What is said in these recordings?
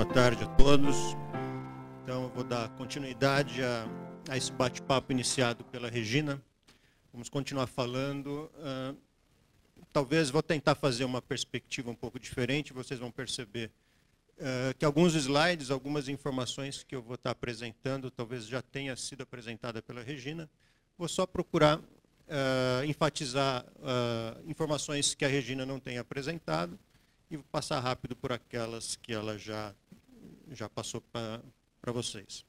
boa tarde a todos. Então, eu vou dar continuidade a esse bate-papo iniciado pela Regina. Vamos continuar falando. Talvez vou tentar fazer uma perspectiva um pouco diferente. Vocês vão perceber que alguns slides, algumas informações que eu vou estar apresentando, talvez já tenha sido apresentada pela Regina. Vou só procurar enfatizar informações que a Regina não tenha apresentado e vou passar rápido por aquelas que ela já passou para vocês.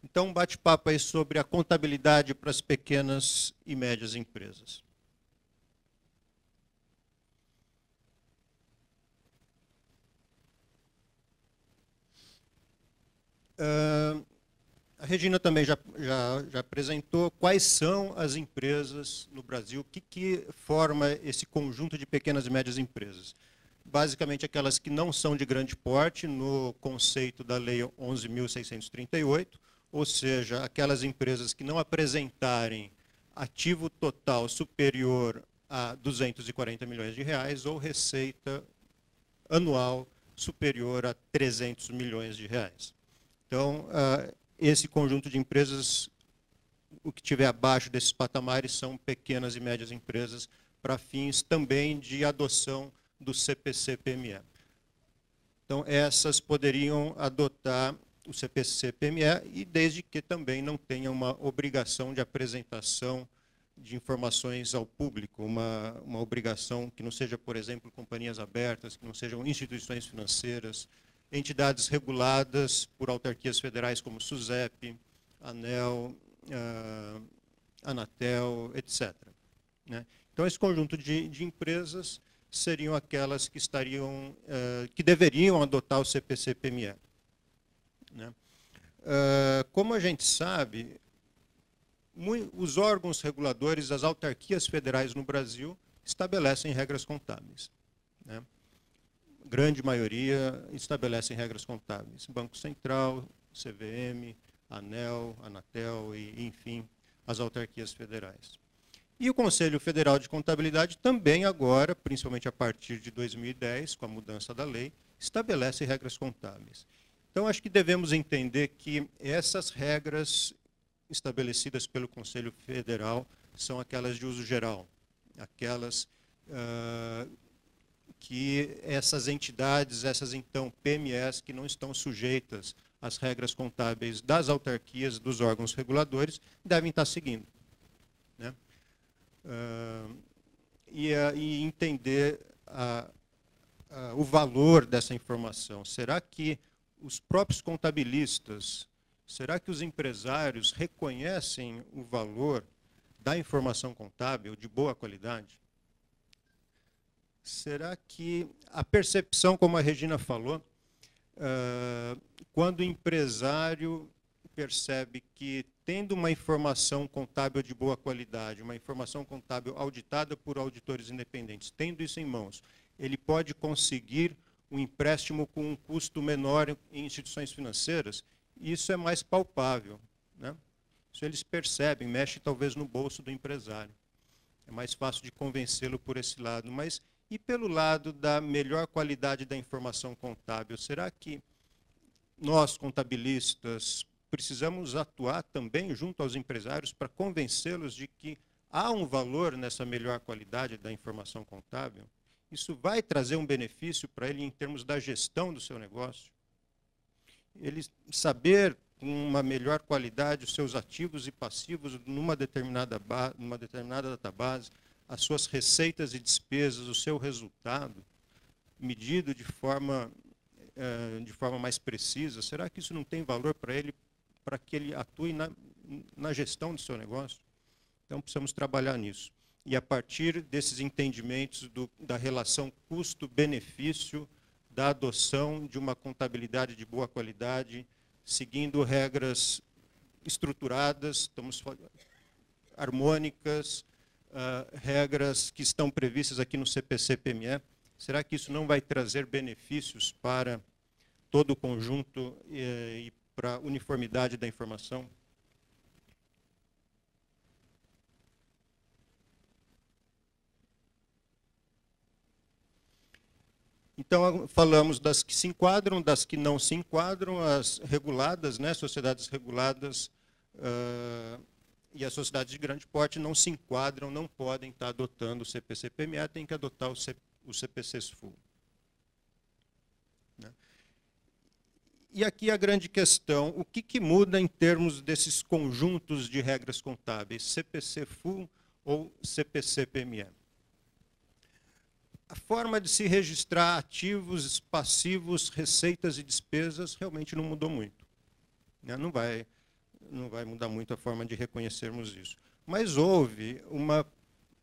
Então, um bate-papo aí sobre a contabilidade para as pequenas e médias empresas. A Regina também já apresentou quais são as empresas no Brasil, o que forma esse conjunto de pequenas e médias empresas. Basicamente, aquelas que não são de grande porte, no conceito da Lei 11.638, ou seja, aquelas empresas que não apresentarem ativo total superior a 240 milhões de reais ou receita anual superior a 300 milhões de reais. Então, esse conjunto de empresas, o que tiver abaixo desses patamares, são pequenas e médias empresas para fins também de adoção do CPC-PME. Então, essas poderiam adotar o CPC-PME e desde que também não tenha uma obrigação de apresentação de informações ao público, uma obrigação que não seja, por exemplo, companhias abertas, que não sejam instituições financeiras, entidades reguladas por autarquias federais como SUSEP, ANEEL, Anatel, etc. Então, esse conjunto de empresas seriam aquelas que que deveriam adotar o CPC-PME. Como a gente sabe, os órgãos reguladores, as autarquias federais no Brasil, estabelecem regras contábeis. Grande maioria estabelecem regras contábeis. Banco Central, CVM, ANEEL, Anatel e, enfim, as autarquias federais. E o Conselho Federal de Contabilidade também agora, principalmente a partir de 2010, com a mudança da lei, estabelece regras contábeis. Então, acho que devemos entender que essas regras estabelecidas pelo Conselho Federal são aquelas de uso geral, aquelas que essas entidades, então, PMEs, que não estão sujeitas às regras contábeis das autarquias, dos órgãos reguladores, devem estar seguindo. E entender o valor dessa informação. Será que os próprios contabilistas, será que os empresários reconhecem o valor da informação contábil de boa qualidade? Será que a percepção, como a Regina falou, quando o empresário percebe que, tendo uma informação contábil de boa qualidade, uma informação contábil auditada por auditores independentes, tendo isso em mãos, ele pode conseguir um empréstimo com um custo menor em instituições financeiras, isso é mais palpável. Isso eles percebem, mexe talvez no bolso do empresário. É mais fácil de convencê-lo por esse lado. Mas e pelo lado da melhor qualidade da informação contábil? Será que nós, contabilistas, precisamos atuar também junto aos empresários para convencê-los de que há um valor nessa melhor qualidade da informação contábil? Isso vai trazer um benefício para ele em termos da gestão do seu negócio? Ele saber com uma melhor qualidade os seus ativos e passivos numa determinada database, as suas receitas e despesas, o seu resultado, medido de forma mais precisa, será que isso não tem valor para ele, para que ele atue na gestão do seu negócio? Então, precisamos trabalhar nisso. E, a partir desses entendimentos da relação custo-benefício, da adoção de uma contabilidade de boa qualidade, seguindo regras estruturadas, harmônicas, regras que estão previstas aqui no CPC-PME, será que isso não vai trazer benefícios para todo o conjunto e para a uniformidade da informação? Então, falamos das que se enquadram, das que não se enquadram, as reguladas, né, sociedades reguladas e as sociedades de grande porte não se enquadram, não podem estar adotando o CPC-PME, têm que adotar o CPC-SFU. Né? E aqui a grande questão, o que muda em termos desses conjuntos de regras contábeis, CPC-FU ou CPC-PME? A forma de se registrar ativos, passivos, receitas e despesas realmente não mudou muito. Né? Não vai mudar muito a forma de reconhecermos isso. Mas houve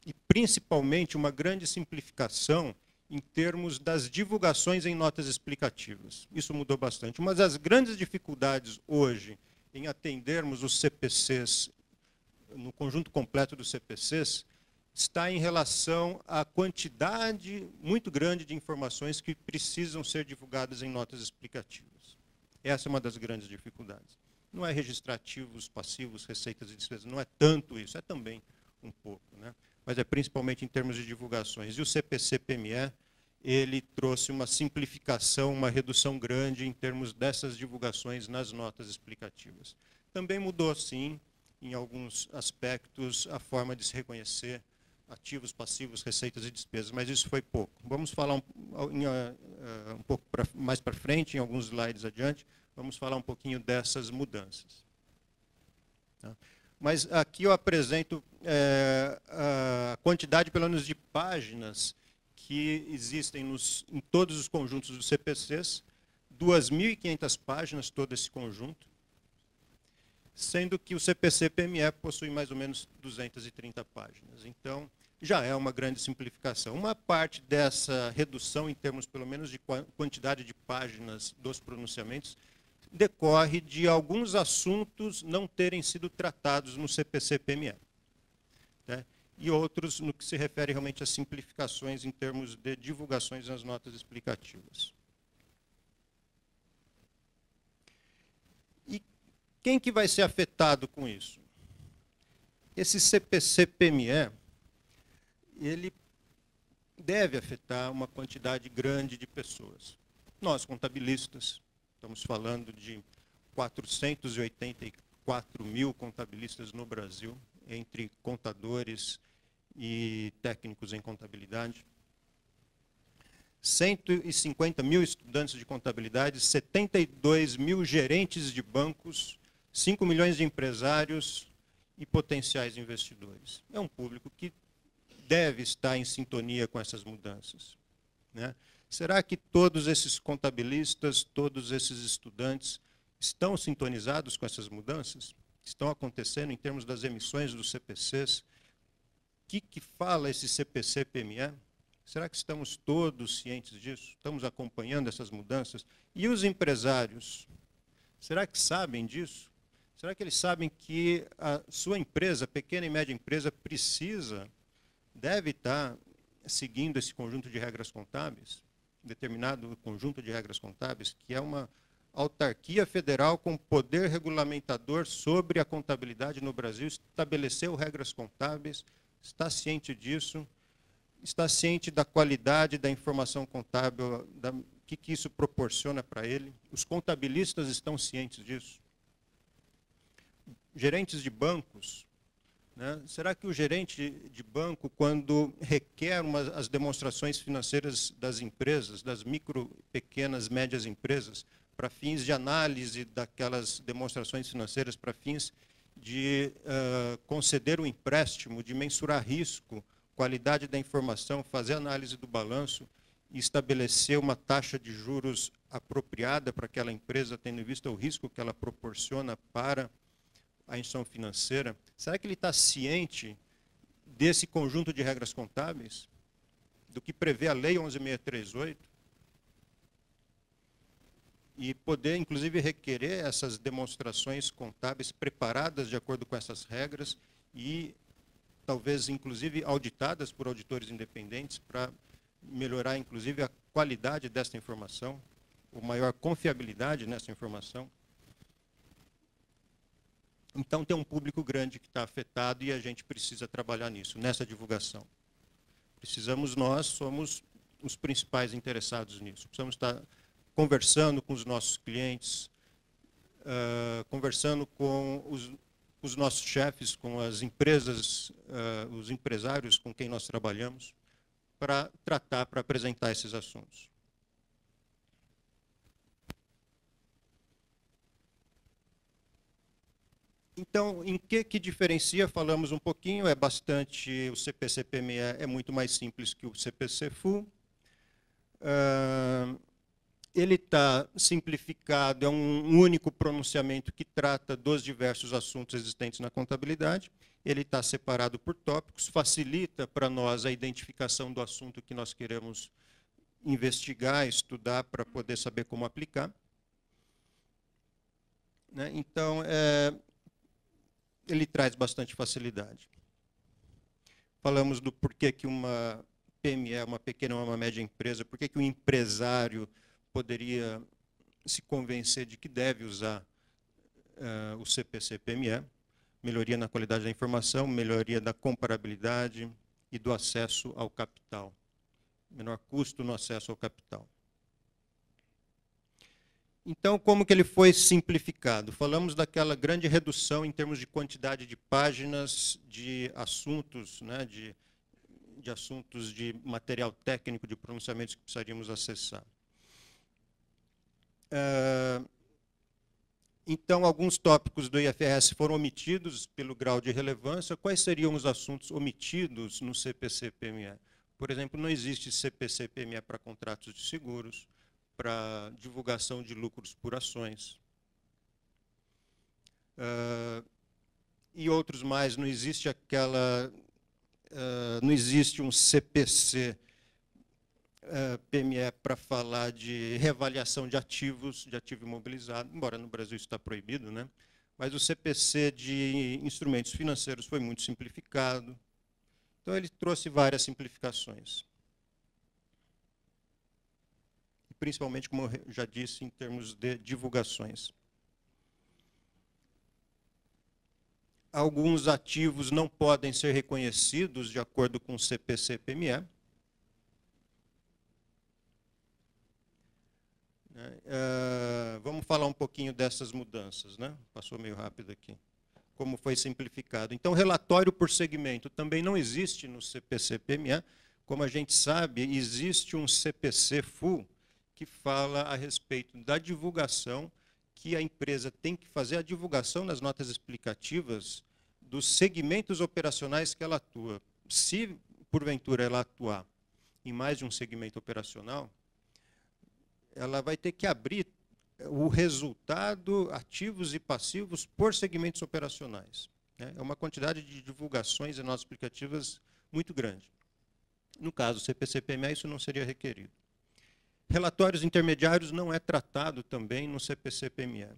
e principalmente, uma grande simplificação em termos das divulgações em notas explicativas. Isso mudou bastante. Uma das grandes dificuldades hoje em atendermos os CPCs, no conjunto completo dos CPCs, está em relação à quantidade muito grande de informações que precisam ser divulgadas em notas explicativas. Essa é uma das grandes dificuldades. Não é registrar ativos, passivos, receitas e despesas, não é tanto isso, é também um pouco, né? Mas é principalmente em termos de divulgações. E o CPC-PME, ele trouxe uma simplificação, uma redução grande em termos dessas divulgações nas notas explicativas. Também mudou, sim, em alguns aspectos, a forma de se reconhecer ativos, passivos, receitas e despesas, mas isso foi pouco. Vamos falar um pouco mais para frente, em alguns slides adiante, vamos falar um pouquinho dessas mudanças. Tá? Mas aqui eu apresento a quantidade, pelo menos, de páginas que existem em todos os conjuntos dos CPCs, 2.500 páginas, todo esse conjunto, sendo que o CPC-PME possui mais ou menos 230 páginas. Então, já é uma grande simplificação. Uma parte dessa redução, em termos, pelo menos, de quantidade de páginas dos pronunciamentos, decorre de alguns assuntos não terem sido tratados no CPC-PME. Né? E outros no que se refere realmente a simplificações em termos de divulgações nas notas explicativas. E quem que vai ser afetado com isso? Esse CPC-PME, ele deve afetar uma quantidade grande de pessoas. Nós, contabilistas, estamos falando de 484 mil contabilistas no Brasil, entre contadores e técnicos em contabilidade. 150 mil estudantes de contabilidade, 72 mil gerentes de bancos, 5 milhões de empresários e potenciais investidores. É um público que deve estar em sintonia com essas mudanças. Né? Será que todos esses contabilistas, todos esses estudantes estão sintonizados com essas mudanças? Estão acontecendo em termos das emissões dos CPCs? O que fala esse CPC-PME? Será que estamos todos cientes disso? Estamos acompanhando essas mudanças? E os empresários? Será que sabem disso? Será que eles sabem que a sua empresa, pequena e média empresa, deve estar seguindo esse conjunto de regras contábeis, determinado conjunto de regras contábeis, que é uma autarquia federal com poder regulamentador sobre a contabilidade no Brasil, estabeleceu regras contábeis, está ciente disso, está ciente da qualidade da informação contábil, o que isso proporciona para ele. Os contabilistas estão cientes disso. Gerentes de bancos, né? Será que o gerente de banco, quando requer as demonstrações financeiras das empresas, das micro, pequenas, médias empresas, para fins de análise daquelas demonstrações financeiras, para fins de conceder um empréstimo, de mensurar risco, qualidade da informação, fazer análise do balanço e estabelecer uma taxa de juros apropriada para aquela empresa, tendo em vista o risco que ela proporciona para a instituição financeira, será que ele está ciente desse conjunto de regras contábeis, do que prevê a Lei 11.638, e poder, inclusive, requerer essas demonstrações contábeis preparadas de acordo com essas regras e, talvez, inclusive, auditadas por auditores independentes para melhorar, inclusive, a qualidade dessa informação, ou maior confiabilidade nessa informação? Então, tem um público grande que está afetado e a gente precisa trabalhar nisso, nessa divulgação. Nós somos os principais interessados nisso. Precisamos estar conversando com os nossos clientes, conversando com os nossos chefes, com as empresas, os empresários com quem nós trabalhamos, para tratar, para apresentar esses assuntos. Então, em que diferencia? Falamos um pouquinho, é bastante, o CPC-PME é muito mais simples que o CPC-FU. Ele está simplificado, é um único pronunciamento que trata dos diversos assuntos existentes na contabilidade. Ele está separado por tópicos, facilita para nós a identificação do assunto que nós queremos investigar, estudar, para poder saber como aplicar. Né? Então, ele traz bastante facilidade. Falamos do porquê que uma PME, uma pequena ou uma média empresa, porquê que o empresário poderia se convencer de que deve usar o CPC-PME, melhoria na qualidade da informação, melhoria da comparabilidade e do acesso ao capital, menor custo no acesso ao capital. Então, como que ele foi simplificado? Falamos daquela grande redução em termos de quantidade de páginas, de assuntos, né, de assuntos de material técnico, de pronunciamentos que precisaríamos acessar. Então, alguns tópicos do IFRS foram omitidos pelo grau de relevância. Quais seriam os assuntos omitidos no CPC-PME? Por exemplo, não existe CPC-PME para contratos de seguros, para divulgação de lucros por ações. E outros mais, não existe não existe um CPC PME para falar de reavaliação de ativos, de ativo imobilizado, embora no Brasil isso está proibido, né? Mas o CPC de instrumentos financeiros foi muito simplificado. Então, ele trouxe várias simplificações. Principalmente, como eu já disse, em termos de divulgações. Alguns ativos não podem ser reconhecidos de acordo com o CPC-PME. Vamos falar um pouquinho dessas mudanças, né? Passou meio rápido aqui. Como foi simplificado. Então, relatório por segmento também não existe no CPC-PME. Como a gente sabe, existe um CPC-FU, que fala a respeito da divulgação, que a empresa tem que fazer a divulgação nas notas explicativas dos segmentos operacionais que ela atua. Se, porventura, ela atuar em mais de um segmento operacional, ela vai ter que abrir o resultado, ativos e passivos, por segmentos operacionais. É uma quantidade de divulgações em notas explicativas muito grande. No caso do CPC-PME, isso não seria requerido. Relatórios intermediários não é tratado também no CPC-PME.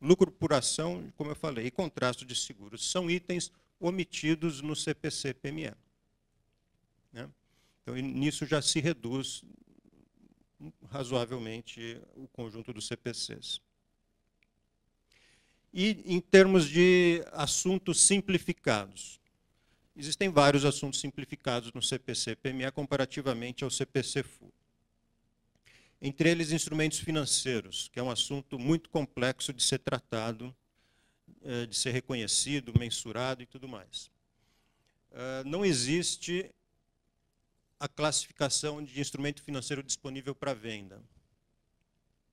Lucro por ação, como eu falei, e contraste de seguros são itens omitidos no CPC-PME. Né? Então, nisso já se reduz razoavelmente o conjunto dos CPCs. E em termos de assuntos simplificados, existem vários assuntos simplificados no CPC-PME comparativamente ao CPC-FU. Entre eles, instrumentos financeiros, que é um assunto muito complexo de ser tratado, de ser reconhecido, mensurado e tudo mais. Não existe a classificação de instrumento financeiro disponível para venda.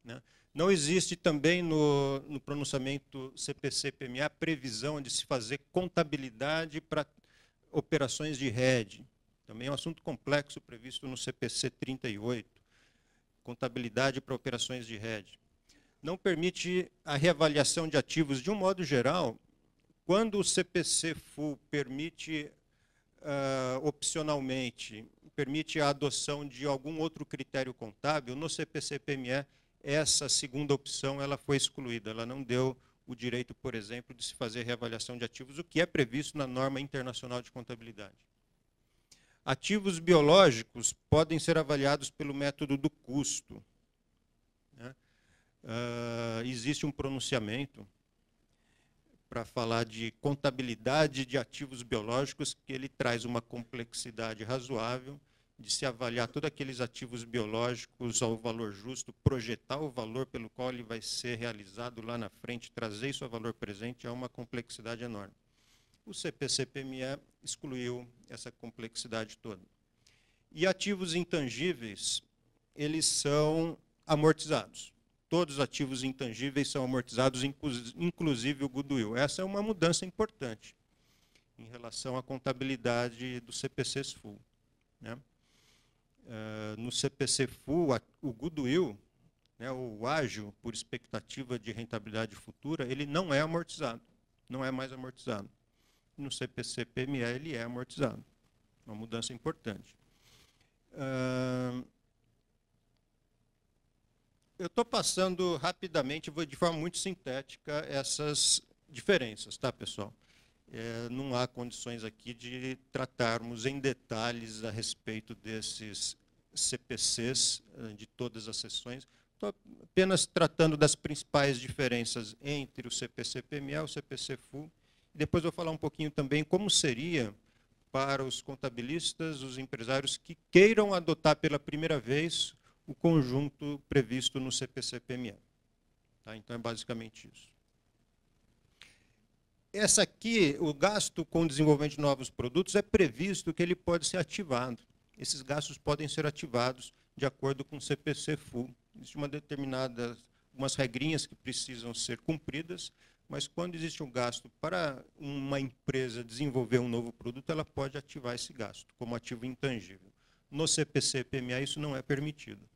Né? Não existe também no pronunciamento CPC-PME a previsão de se fazer contabilidade para operações de hedge. Também é um assunto complexo previsto no CPC 38. Contabilidade para operações de hedge. Não permite a reavaliação de ativos de um modo geral. Quando o CPC-FU permite, opcionalmente, permite a adoção de algum outro critério contábil, no CPC-PME, essa segunda opção ela foi excluída. Ela não deu o direito, por exemplo, de se fazer reavaliação de ativos, o que é previsto na norma internacional de contabilidade. Ativos biológicos podem ser avaliados pelo método do custo. Né? Existe um pronunciamento para falar de contabilidade de ativos biológicos, que ele traz uma complexidade razoável de se avaliar todos aqueles ativos biológicos ao valor justo, projetar o valor pelo qual ele vai ser realizado lá na frente, trazer isso ao valor presente, é uma complexidade enorme. O CPC-PME excluiu essa complexidade toda. E ativos intangíveis, eles são amortizados. Todos os ativos intangíveis são amortizados, inclusive o goodwill. Essa é uma mudança importante em relação à contabilidade do CPCs full, né? No CPC full, o goodwill, né, o ágio por expectativa de rentabilidade futura, ele não é amortizado, não é mais amortizado. No CPC-PME ele é amortizado. Uma mudança importante. Eu estou passando rapidamente, de forma muito sintética, essas diferenças, tá, pessoal? Não há condições aqui de tratarmos em detalhes a respeito desses CPCs, de todas as sessões. Estou apenas tratando das principais diferenças entre o CPC-PME e o CPC full. Depois vou falar um pouquinho também como seria para os contabilistas, os empresários que queiram adotar pela primeira vez o conjunto previsto no CPC-PME. Tá? Então, é basicamente isso. Essa aqui, o gasto com desenvolvimento de novos produtos, é previsto que ele pode ser ativado. Esses gastos podem ser ativados de acordo com o CPC full. Existe algumas regrinhas que precisam ser cumpridas, mas quando existe um gasto para uma empresa desenvolver um novo produto, ela pode ativar esse gasto como ativo intangível. No CPC-PME isso não é permitido.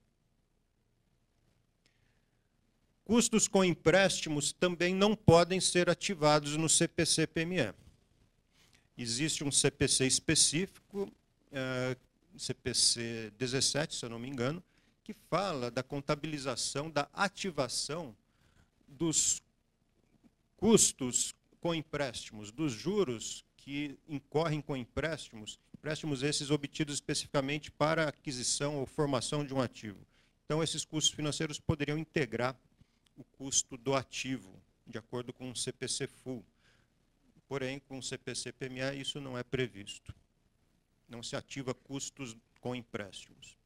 Custos com empréstimos também não podem ser ativados no CPC-PME. Existe um CPC específico, CPC 17, se eu não me engano, que fala da contabilização, da ativação dos custos com empréstimos, dos juros que incorrem com empréstimos esses obtidos especificamente para aquisição ou formação de um ativo. Então, esses custos financeiros poderiam integrar o custo do ativo, de acordo com o CPC full. Porém, com o CPC-PME, isso não é previsto. Não se ativa custos com empréstimos.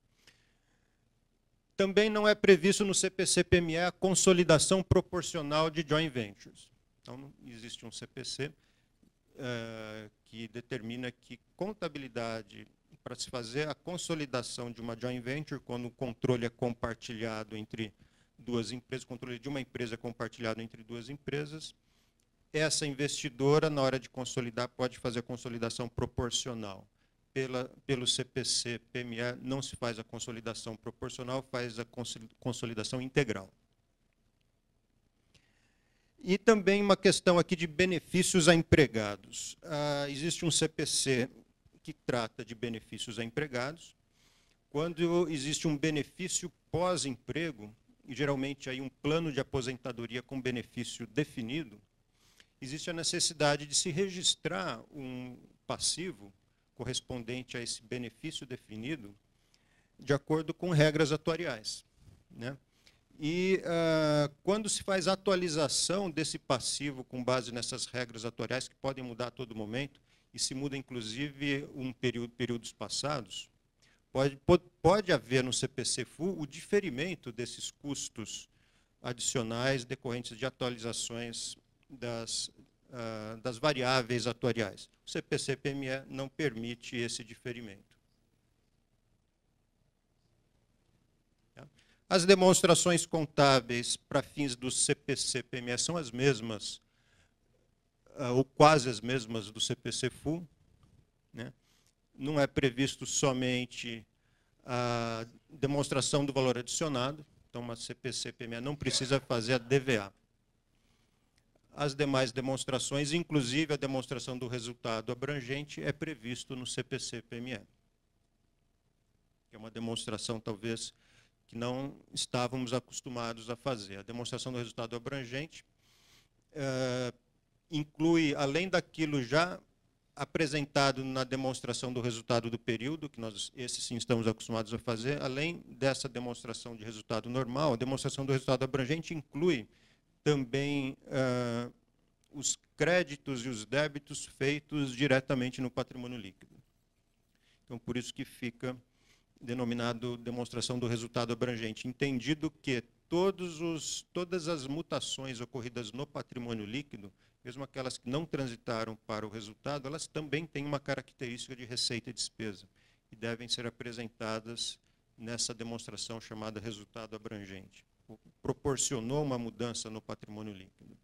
Também não é previsto no CPC-PME a consolidação proporcional de joint ventures. Então, existe um CPC que determina que contabilidade, para se fazer a consolidação de uma joint venture, quando o controle é compartilhado entre duas empresas, o controle de uma empresa é compartilhado entre duas empresas, essa investidora, na hora de consolidar, pode fazer a consolidação proporcional. Pelo CPC-PME, não se faz a consolidação proporcional, faz a consolidação integral. E também uma questão aqui de benefícios a empregados. Existe um CPC que trata de benefícios a empregados. Quando existe um benefício pós-emprego, e geralmente aí um plano de aposentadoria com benefício definido, existe a necessidade de se registrar um passivo correspondente a esse benefício definido de acordo com regras atuariais, né? E quando se faz a atualização desse passivo com base nessas regras atuariais, que podem mudar a todo momento, e se muda inclusive períodos passados, pode haver no CPC full o diferimento desses custos adicionais decorrentes de atualizações das variáveis atuariais. O CPC-PME não permite esse diferimento. As demonstrações contábeis para fins do CPC-PME são as mesmas, ou quase as mesmas do CPC full, né? Não é previsto somente a demonstração do valor adicionado, então uma CPC-PME não precisa fazer a DVA. As demais demonstrações, inclusive a demonstração do resultado abrangente, é previsto no CPC-PME. É uma demonstração, talvez, que não estávamos acostumados a fazer. A demonstração do resultado abrangente inclui, além daquilo já apresentado na demonstração do resultado do período, que esse sim estamos acostumados a fazer, além dessa demonstração de resultado normal, a demonstração do resultado abrangente inclui também os créditos e os débitos feitos diretamente no patrimônio líquido. Então, por isso que fica denominado demonstração do resultado abrangente, entendido que todas as mutações ocorridas no patrimônio líquido, mesmo aquelas que não transitaram para o resultado, elas também têm uma característica de receita e despesa, e devem ser apresentadas nessa demonstração chamada resultado abrangente. Proporcionou uma mudança no patrimônio líquido.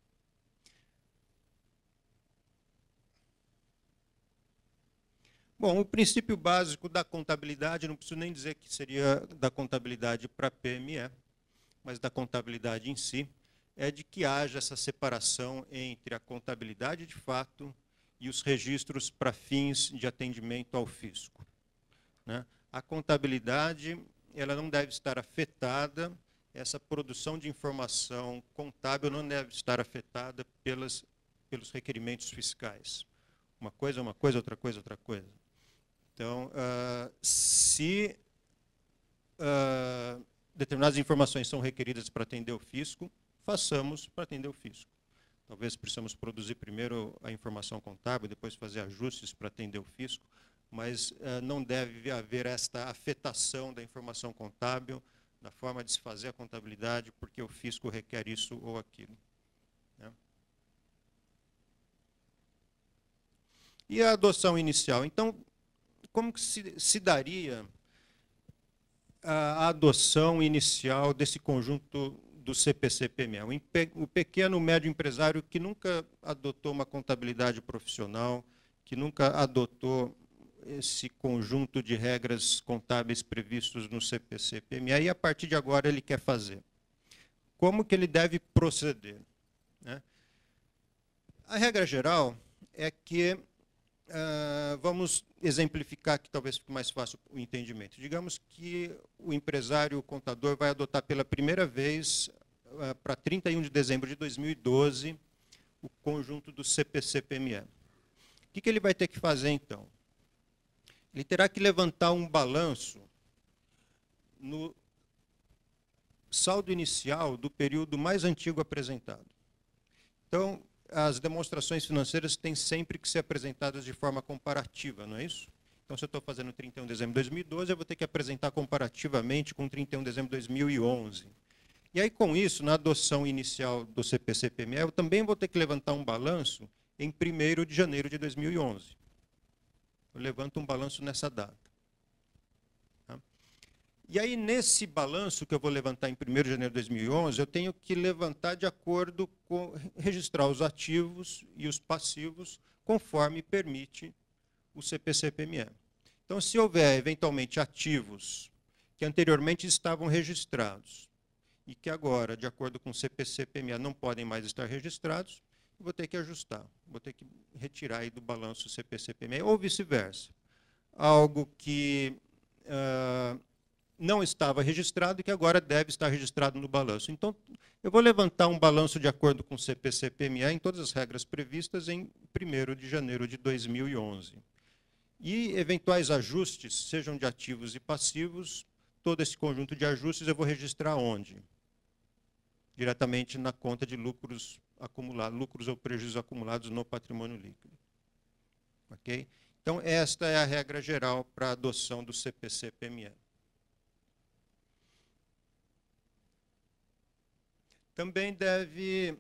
Bom, o princípio básico da contabilidade, não preciso nem dizer que seria da contabilidade para PME, mas da contabilidade em si, é de que haja essa separação entre a contabilidade de fato e os registros para fins de atendimento ao fisco, né? A contabilidade, ela não deve estar afetada, essa produção de informação contábil não deve estar afetada pelos requerimentos fiscais. Uma coisa é uma coisa, outra coisa é outra coisa. Então, se determinadas informações são requeridas para atender o fisco, façamos para atender o fisco. Talvez precisamos produzir primeiro a informação contábil, depois fazer ajustes para atender o fisco, mas não deve haver esta afetação da informação contábil na forma de se fazer a contabilidade, porque o fisco requer isso ou aquilo, né? E a adoção inicial? Então, como que se daria a adoção inicial desse conjunto do CPC-PME? O pequeno, médio empresário que nunca adotou uma contabilidade profissional, que nunca adotou esse conjunto de regras contábeis previstos no CPC-PME, e a partir de agora ele quer fazer. Como que ele deve proceder, né? A regra geral é que, vamos exemplificar que talvez fique mais fácil o entendimento. Digamos que o empresário, o contador, vai adotar pela primeira vez, para 31 de dezembro de 2012, o conjunto do CPC-PME. O que ele vai ter que fazer, então? Ele terá que levantar um balanço no saldo inicial do período mais antigo apresentado. Então, as demonstrações financeiras têm sempre que ser apresentadas de forma comparativa, não é isso? Então, se eu estou fazendo 31 de dezembro de 2012, eu vou ter que apresentar comparativamente com 31 de dezembro de 2011. E aí, com isso, na adoção inicial do CPC-PME, eu também vou ter que levantar um balanço em 1º de janeiro de 2011. Eu levanto um balanço nessa data. Tá? E aí, nesse balanço que eu vou levantar em 1º de janeiro de 2011, eu tenho que levantar de acordo com, registrar os ativos e os passivos, conforme permite o CPC-PME. Então, se houver, eventualmente, ativos que anteriormente estavam registrados e que agora, de acordo com o CPC-PME, não podem mais estar registrados, vou ter que ajustar, vou ter que retirar aí do balanço CPC-PME, ou vice-versa. Algo que não estava registrado e que agora deve estar registrado no balanço. Então, eu vou levantar um balanço de acordo com o CPC-PME em todas as regras previstas em 1º de janeiro de 2011. E eventuais ajustes, sejam de ativos e passivos, todo esse conjunto de ajustes eu vou registrar onde? Diretamente na conta de lucros acumulados, lucros ou prejuízos acumulados no patrimônio líquido. Ok? Então, esta é a regra geral para a adoção do CPC-PME. Também deve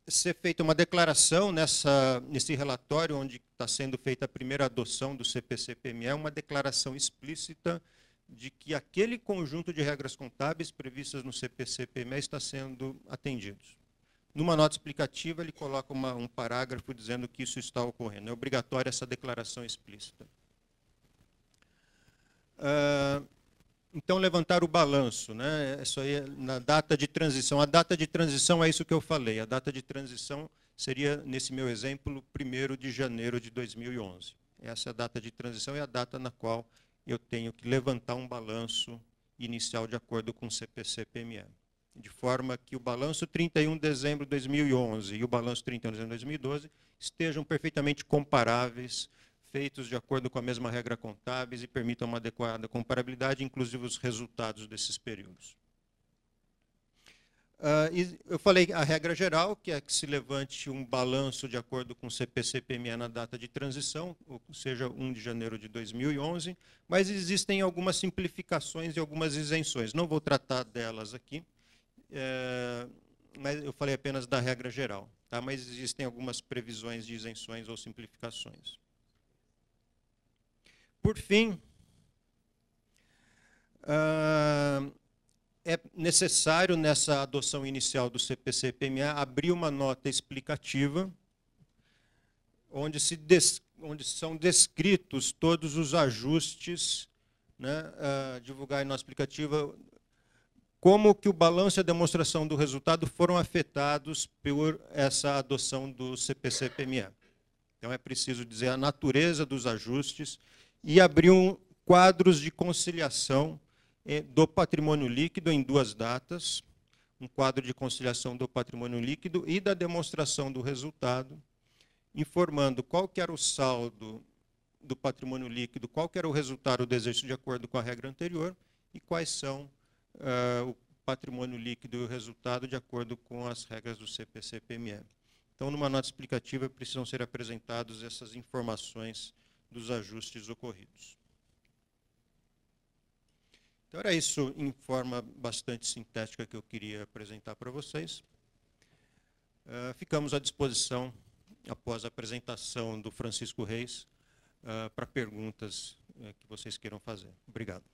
ser feita uma declaração nesse relatório, onde está sendo feita a primeira adoção do CPC-PME, uma declaração explícita de que aquele conjunto de regras contábeis previstas no CPC-PME está sendo atendido. Numa nota explicativa, ele coloca um parágrafo dizendo que isso está ocorrendo. É obrigatória essa declaração explícita. Então, levantar o balanço, né? Isso aí é na data de transição. A data de transição é isso que eu falei. A data de transição seria, nesse meu exemplo, 1º de janeiro de 2011. Essa é a data de transição e a data na qual eu tenho que levantar um balanço inicial de acordo com o CPC-PME. De forma que o balanço 31 de dezembro de 2011 e o balanço 31 de dezembro de 2012 estejam perfeitamente comparáveis, feitos de acordo com a mesma regra contábeis e permitam uma adequada comparabilidade, inclusive os resultados desses períodos. Eu falei a regra geral, que é que se levante um balanço de acordo com o CPC-PME na data de transição, ou seja, 1 de janeiro de 2011, mas existem algumas simplificações e algumas isenções. Não vou tratar delas aqui, mas eu falei apenas da regra geral, tá? Mas existem algumas previsões de isenções ou simplificações. Por fim, é necessário, nessa adoção inicial do CPC-PME, abrir uma nota explicativa, onde são descritos todos os ajustes, né, divulgar em nota explicativa, como que o balanço e a demonstração do resultado foram afetados por essa adoção do CPC-PME. Então, é preciso dizer a natureza dos ajustes e abrir quadros de conciliação do patrimônio líquido em 2 datas, um quadro de conciliação do patrimônio líquido e da demonstração do resultado, informando qual que era o saldo do patrimônio líquido, qual que era o resultado do exercício de acordo com a regra anterior e quais são o patrimônio líquido e o resultado de acordo com as regras do CPC-PME. Então, numa nota explicativa, precisam ser apresentadas essas informações dos ajustes ocorridos. Então, era isso em forma bastante sintética que eu queria apresentar para vocês. Ficamos à disposição, após a apresentação do Francisco Reis, para perguntas que vocês queiram fazer. Obrigado.